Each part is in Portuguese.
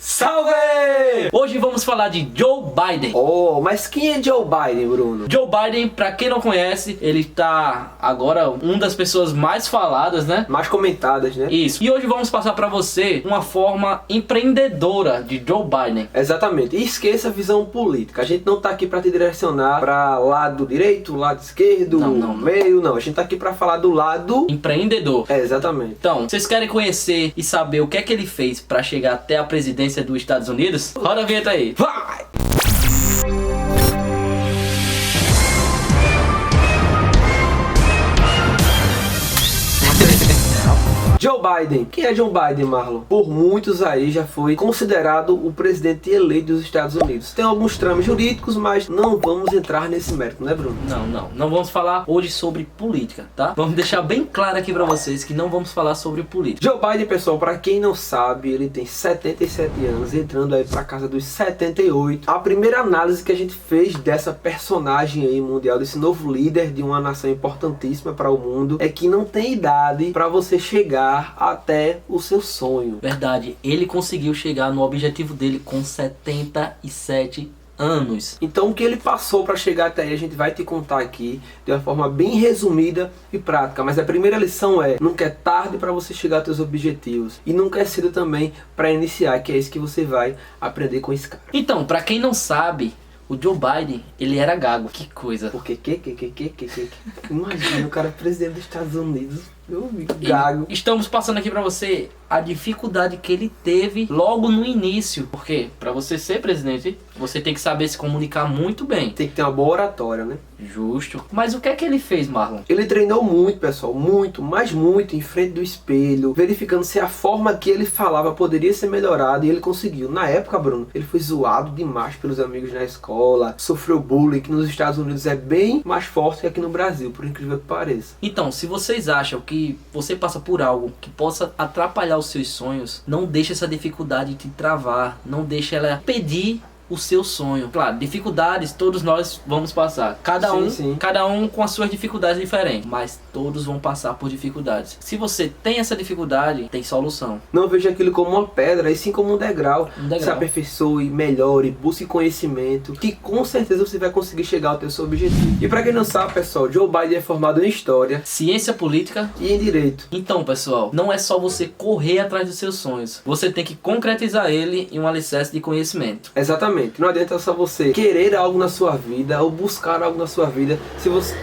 Salve! Hoje vamos falar de Joe Biden. Oh, mas quem é Joe Biden, Bruno? Joe Biden, pra quem não conhece, ele tá agora uma das pessoas mais faladas, né? Mais comentadas, né? Isso. E hoje vamos passar pra você uma forma empreendedora de Joe Biden. Exatamente. E esqueça a visão política. A gente não tá aqui pra te direcionar pra lado direito, lado esquerdo, Não. meio, não. A gente tá aqui pra falar do lado Empreendedor. exatamente. Então, vocês querem conhecer e saber o que é que ele fez pra chegar até a presidência dos Estados Unidos? Roda a vinheta aí. Vai! Joe Biden. Quem é Joe Biden, Marlon? Por muitos aí já foi considerado o presidente eleito dos Estados Unidos. Tem alguns trâmites jurídicos, mas não vamos entrar nesse mérito, né, Bruno? Não vamos falar hoje sobre política, tá? Vamos deixar bem claro aqui pra vocês que não vamos falar sobre política. Joe Biden, pessoal, pra quem não sabe, ele tem 77 anos, entrando aí pra casa dos 78. A primeira análise que a gente fez dessa personagem aí mundial, desse novo líder de uma nação importantíssima para o mundo, é que não tem idade pra você chegar até o seu sonho. Verdade, ele conseguiu chegar no objetivo dele com 77 anos. Então o que ele passou para chegar até aí a gente vai te contar aqui de uma forma bem resumida e prática. Mas a primeira lição é: nunca é tarde para você chegar aos seus objetivos e nunca é cedo também para iniciar, que é isso que você vai aprender com esse cara. Então, pra quem não sabe, o Joe Biden, ele era gago. Que coisa. Porque imagina o cara presidente dos Estados Unidos, meu amigo, gago. E estamos passando aqui pra você a dificuldade que ele teve logo no início. Porque pra você ser presidente, você tem que saber se comunicar muito bem. Tem que ter uma boa oratória, né? Justo. Mas o que é que ele fez, Marlon? Ele treinou muito, pessoal, muito, mas muito, em frente do espelho, verificando se a forma que ele falava poderia ser melhorada, e ele conseguiu. Na época, Bruno, ele foi zoado demais pelos amigos na escola, sofreu bullying, que nos Estados Unidos é bem mais forte que aqui no Brasil, por incrível que pareça. Então, se vocês acham que você passa por algo que possa atrapalhar os seus sonhos, não deixe essa dificuldade te travar, não deixe ela impedir o seu sonho. Claro, dificuldades todos nós vamos passar. Cada um com as suas dificuldades diferentes, mas todos vão passar por dificuldades. Se você tem essa dificuldade, tem solução. Não veja aquilo como uma pedra, e sim como um degrau. Se aperfeiçoe, melhore, busque conhecimento, que com certeza você vai conseguir chegar ao seu objetivo. E para quem não sabe, pessoal, Joe Biden é formado em História, ciência política e em Direito. Então, pessoal, não é só você correr atrás dos seus sonhos. Você tem que concretizar ele em um alicerce de conhecimento. Exatamente. Não adianta só você querer algo na sua vida ou buscar algo na sua vida se você...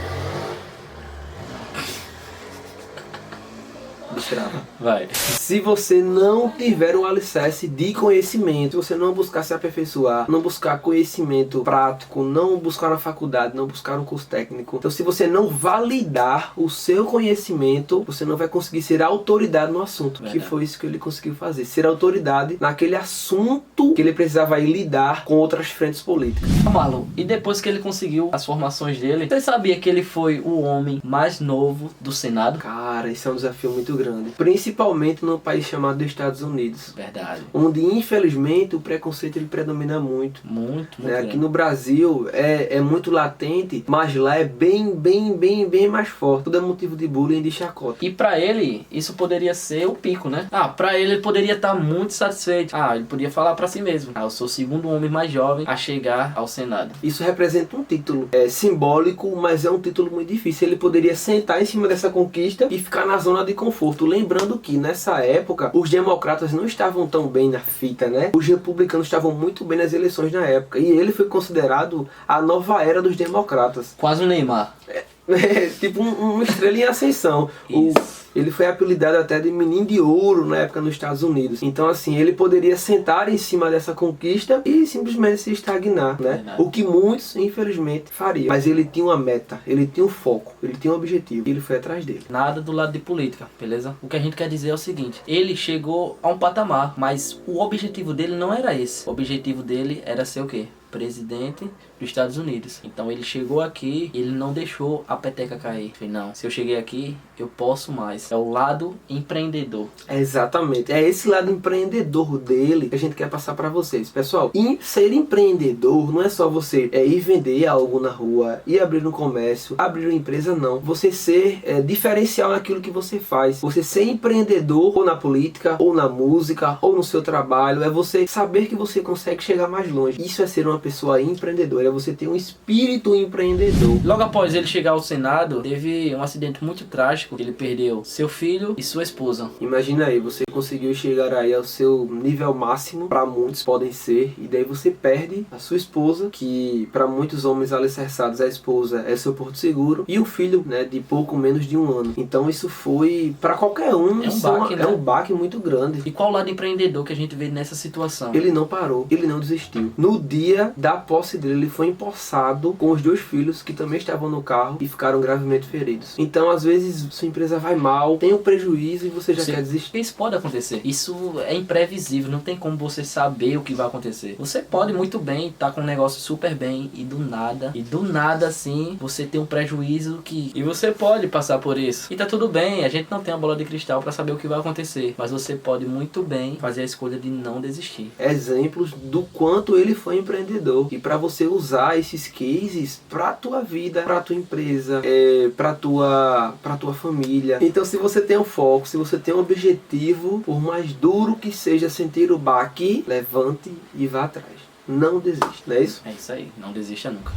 Vai. Se você não tiver um alicerce de conhecimento, você não buscar se aperfeiçoar, não buscar conhecimento prático, não buscar na faculdade, não buscar um curso técnico. Então, se você não validar o seu conhecimento, você não vai conseguir ser autoridade no assunto. Que foi isso que ele conseguiu fazer. Ser autoridade naquele assunto que ele precisava ir lidar com outras frentes políticas. Marlon, e depois que ele conseguiu as formações dele, você sabia que ele foi o homem mais novo do Senado? Cara, isso é um desafio muito grande. Principalmente num país chamado Estados Unidos. Verdade. Onde, infelizmente, o preconceito ele predomina muito. Muito Né? Aqui no Brasil é muito latente, mas lá é bem mais forte. Tudo é motivo de bullying e de chacota. E pra ele, isso poderia ser o pico, né? Pra ele poderia estar muito satisfeito. Ele podia falar pra si mesmo: eu sou o segundo homem mais jovem a chegar ao Senado. Isso representa um título simbólico, mas é um título muito difícil. Ele poderia sentar em cima dessa conquista e ficar na zona de conforto. Lembrando que nessa época os democratas não estavam tão bem na fita, né? Os republicanos estavam muito bem nas eleições na época. E ele foi considerado a nova era dos democratas. Quase um Neymar. Tipo uma estrela em ascensão. Ele foi apelidado até de menino de ouro na época nos Estados Unidos. Então, assim, ele poderia sentar em cima dessa conquista e simplesmente se estagnar, né? O que muitos, infelizmente, fariam. Mas ele tinha uma meta, ele tinha um foco, ele tinha um objetivo. E ele foi atrás dele. Nada do lado de política, beleza? O que a gente quer dizer é o seguinte: ele chegou a um patamar, mas o objetivo dele não era esse. O objetivo dele era ser o quê? presidente dos Estados Unidos. Então ele chegou aqui, ele não deixou a peteca cair. Falei, não, se eu cheguei aqui, eu posso mais. É o lado empreendedor. Exatamente, é esse lado empreendedor dele que a gente quer passar para vocês. Pessoal, ser empreendedor não é só você ir vender algo na rua, ir abrir um comércio, abrir uma empresa, não. Você ser diferencial naquilo que você faz. Você ser empreendedor ou na política, ou na música, ou no seu trabalho, é você saber que você consegue chegar mais longe. Isso é ser uma pessoa empreendedora, é você ter um espírito empreendedor. Logo após ele chegar ao Senado, teve um acidente muito trágico. Ele perdeu seu filho e sua esposa. Imagina aí, você conseguiu chegar aí ao seu nível máximo, para muitos podem ser, e daí você perde a sua esposa, que para muitos homens alicerçados a esposa é seu porto seguro, e o filho, né, de pouco menos de 1 ano. Então isso foi, para qualquer um, é um baque muito grande. E qual o lado empreendedor que a gente vê nessa situação? Ele não parou, ele não desistiu. No dia da posse dele, ele foi empossado com os 2 filhos que também estavam no carro e ficaram gravemente feridos. Então, às vezes, sua empresa vai mal, tem um prejuízo e você já quer desistir. Isso pode acontecer. Isso é imprevisível, não tem como você saber o que vai acontecer. Você pode muito bem estar com um negócio super bem e do nada assim, você tem um prejuízo e você pode passar por isso. E tá tudo bem, a gente não tem uma bola de cristal para saber o que vai acontecer, mas você pode muito bem fazer a escolha de não desistir. Exemplos do quanto ele foi empreendedor, e para você usar esses cases para tua vida, para tua empresa, para tua família. Então, se você tem um foco, se você tem um objetivo, por mais duro que seja sentir o baque, levante e vá atrás. Não desista, não é isso? É isso aí, não desista nunca.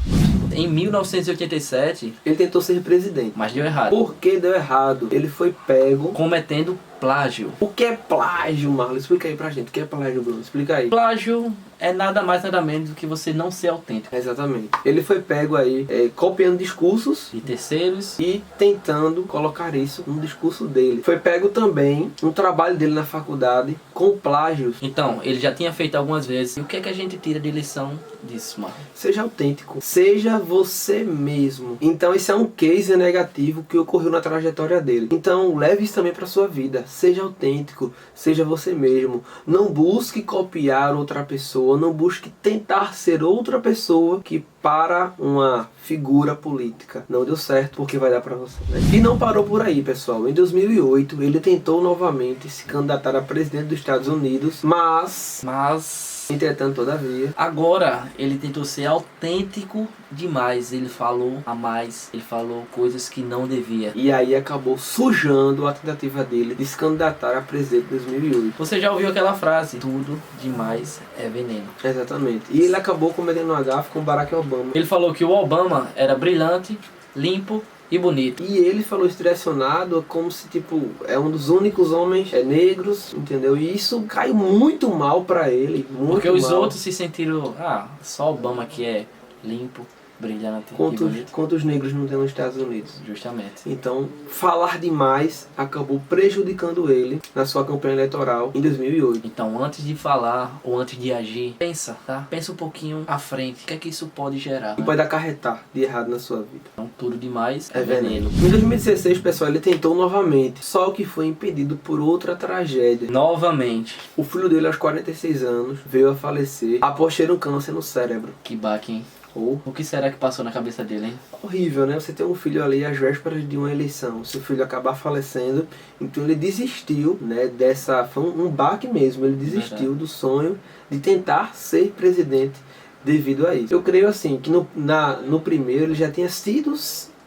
Em 1987, ele tentou ser presidente, mas deu errado. Por que deu errado? Ele foi pego cometendo plágio. O que é plágio, Marlon? Explica aí pra gente. O que é plágio, Bruno? Explica aí. Plágio é nada mais nada menos do que você não ser autêntico. Exatamente. Ele foi pego aí copiando discursos de terceiros e tentando colocar isso no discurso dele. Foi pego também no trabalho dele na faculdade com plágios. Então, ele já tinha feito algumas vezes. E o que é que a gente tira de lição disso, mano? Seja autêntico. Seja você mesmo. Então, esse é um case negativo que ocorreu na trajetória dele. Então, leve isso também pra sua vida. Seja autêntico. Seja você mesmo. Não busque copiar outra pessoa. Não busque tentar ser outra pessoa que para uma figura política. Não deu certo, porque vai dar pra você, né? E não parou por aí, pessoal. Em 2008, ele tentou novamente se candidatar a presidente dos Estados Unidos, mas entretanto, todavia, agora ele tentou ser autêntico demais. Ele falou a mais, ele falou coisas que não devia. E aí acabou sujando a tentativa dele de se candidatar a presidente em 2008. Você já ouviu aquela frase? Tudo demais é veneno. Exatamente. E ele acabou cometendo um agafe com Barack Obama. Ele falou que o Obama era brilhante, limpo e bonito. E ele falou isso direcionado como se, tipo, é um dos únicos homens negros, entendeu? E isso caiu muito mal pra ele, muito porque os mal. outros se sentiram, só Obama que é limpo, brilhante e bonito. Quantos negros não tem nos Estados Unidos? Justamente. Então, falar demais acabou prejudicando ele na sua campanha eleitoral em 2008. Então, antes de falar ou antes de agir, pensa, tá? Pensa um pouquinho à frente. O que é que isso pode gerar? O que pode acarretar de errado na sua vida. Então, tudo demais é veneno. Em 2016, pessoal, ele tentou novamente, só que foi impedido por outra tragédia. Novamente. O filho dele, aos 46 anos, veio a falecer após ter um câncer no cérebro. Que baque, hein? O que será que passou na cabeça dele, hein? Horrível, né? Você tem um filho ali às vésperas de uma eleição, seu filho acabar falecendo, então ele desistiu, né, foi um baque mesmo, ele desistiu do sonho de tentar ser presidente devido a isso. Eu creio assim, que no primeiro ele já tinha sido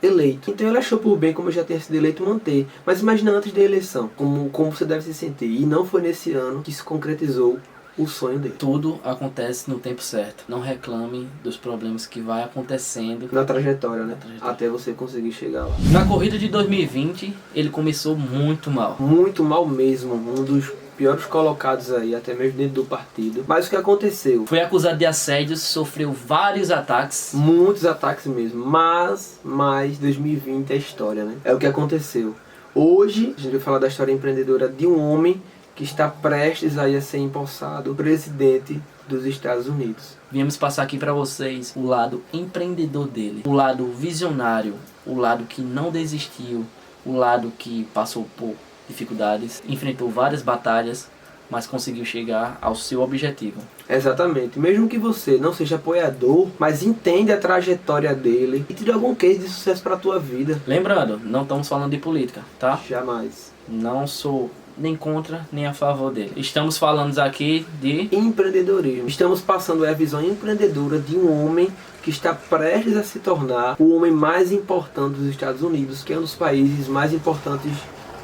eleito, então ele achou por bem, como já tinha sido eleito, manter. Mas imagina antes da eleição, como você deve se sentir, e não foi nesse ano que se concretizou o sonho dele. Tudo acontece no tempo certo. Não reclame dos problemas que vai acontecendo na trajetória, né? Até você conseguir chegar lá. Na corrida de 2020, ele começou muito mal. Muito mal mesmo. Um dos piores colocados aí, até mesmo dentro do partido. Mas o que aconteceu? Foi acusado de assédio, sofreu vários ataques. Muitos ataques mesmo. Mas 2020 é história, né? É o que aconteceu. Hoje, a gente vai falar da história empreendedora de um homem que está prestes aí a ser empossado presidente dos Estados Unidos. Viemos passar aqui para vocês o lado empreendedor dele, o lado visionário, o lado que não desistiu, o lado que passou por dificuldades, enfrentou várias batalhas, mas conseguiu chegar ao seu objetivo. Exatamente. Mesmo que você não seja apoiador, mas entende a trajetória dele e tire algum case de sucesso para a tua vida. Lembrando, não estamos falando de política, tá? Jamais. Não sou nem contra, nem a favor dele. Estamos falando aqui de empreendedorismo. Estamos passando a visão empreendedora de um homem que está prestes a se tornar o homem mais importante dos Estados Unidos, que é um dos países mais importantes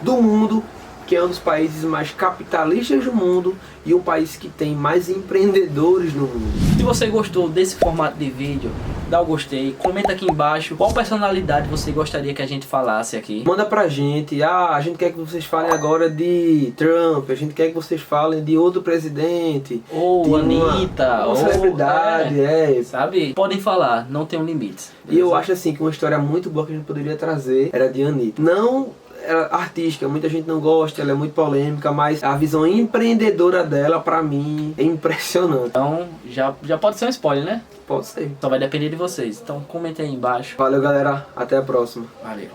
do mundo, que é um dos países mais capitalistas do mundo e um país que tem mais empreendedores no mundo. Se você gostou desse formato de vídeo, dá o gostei, comenta aqui embaixo qual personalidade você gostaria que a gente falasse aqui. Manda pra gente, a gente quer que vocês falem agora de Trump, a gente quer que vocês falem de outro presidente. Ou Anitta, uma celebridade, sabe? Podem falar, não tem um limite. E eu acho assim que uma história muito boa que a gente poderia trazer era de Anitta. Não artística, muita gente não gosta, ela é muito polêmica, mas a visão empreendedora dela, pra mim, é impressionante. Então, já pode ser um spoiler, né? Pode ser. Só vai depender de vocês. Então, comentem aí embaixo. Valeu, galera. Até a próxima. Valeu.